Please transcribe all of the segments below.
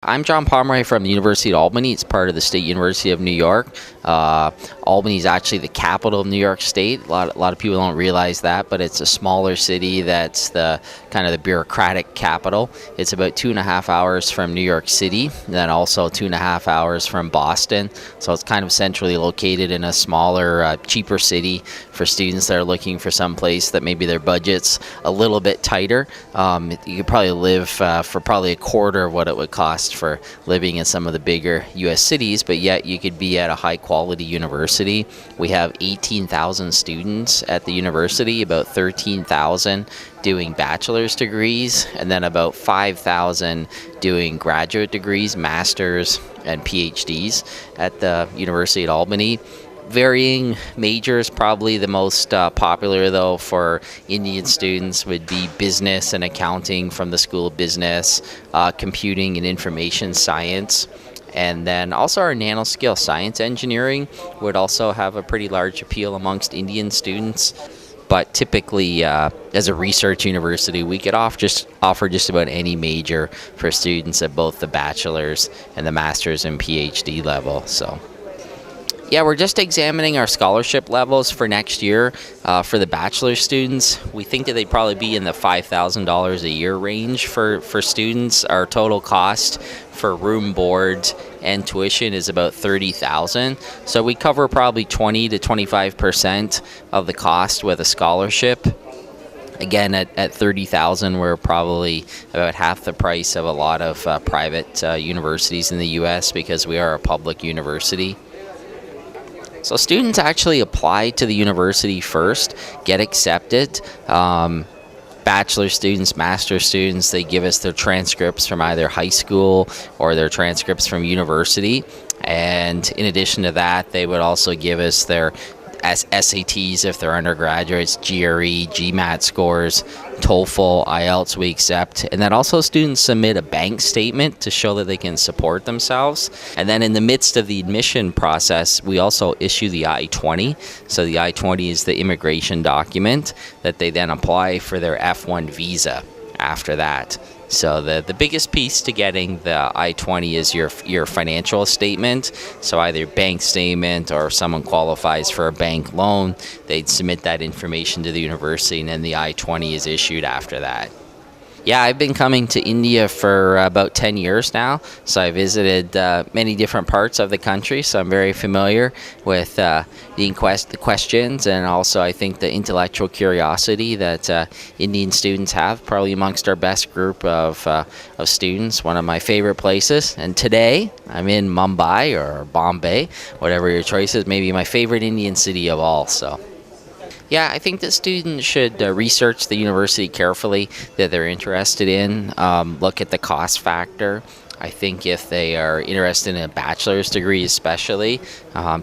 I'm John Pomeroy from the University of Albany. It's part of the State University of New York. Albany is actually the capital of New York State. A lot of people don't realize that, but it's a smaller city that's the kind of the bureaucratic capital. It's about 2.5 hours from New York City, and then also 2.5 hours from Boston. So it's kind of centrally located in a smaller, cheaper city for students that are looking for some place that maybe their budget's a little bit tighter. You could probably live for probably a quarter of what it would cost for living in some of the bigger U.S. cities, but yet you could be at a high-quality university. We have 18,000 students at the university, about 13,000 doing bachelor's degrees, and then about 5,000 doing graduate degrees, masters, and PhDs at the University at Albany. Varying majors. Probably the most popular, though, for Indian students would be business and accounting from the School of Business, computing and information science, and then also our nanoscale science engineering would also have a pretty large appeal amongst Indian students. But typically, as a research university, we could offer just about any major for students at both the bachelor's and the master's and PhD level. So yeah, we're just examining our scholarship levels for next year. For the bachelor students, we think that they'd probably be in the $5,000 a year range for students. Our total cost for room, board, and tuition is about $30,000. So we cover probably 20 to 25% of the cost with a scholarship. Again, at $30,000, we're probably about half the price of a lot of private universities in the U.S. because we are a public university. So students actually apply to the university first, get accepted. Bachelor students, master students, they give us their transcripts from either high school or their transcripts from university. And in addition to that, they would also give us their SATs if they're undergraduates, GRE, GMAT scores, TOEFL, IELTS we accept, and then also students submit a bank statement to show that they can support themselves. And then in the midst of the admission process, we also issue the I-20. So the I-20 is the immigration document that they then apply for their F1 visa after that. So the biggest piece to getting the I-20 is your financial statement. So either bank statement, or if someone qualifies for a bank loan, they'd submit that information to the university, and then the I-20 is issued after that. Yeah, I've been coming to India for about 10 years now, so I visited many different parts of the country, so I'm very familiar with the questions, and also I think the intellectual curiosity that Indian students have, probably amongst our best group of students, one of my favorite places. And today, I'm in Mumbai, or Bombay, whatever your choice is, maybe my favorite Indian city of all, so. Yeah, I think that students should research the university carefully that they're interested in, look at the cost factor. I think if they are interested in a bachelor's degree especially,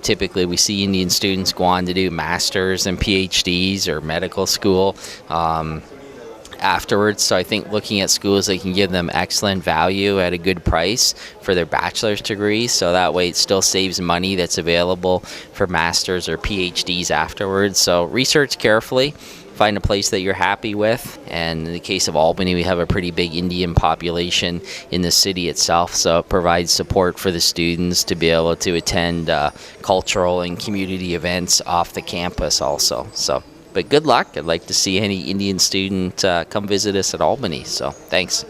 typically we see Indian students go on to do masters and PhDs or medical school afterwards. So I think looking at schools that can give them excellent value at a good price for their bachelor's degree, so that way it still saves money that's available for masters or PhDs afterwards. So research carefully, find a place that you're happy with. And in the case of Albany, we have a pretty big Indian population in the city itself, so it provides support for the students to be able to attend cultural and community events off the campus also. But good luck. I'd like to see any Indian student come visit us at Albany. So thanks.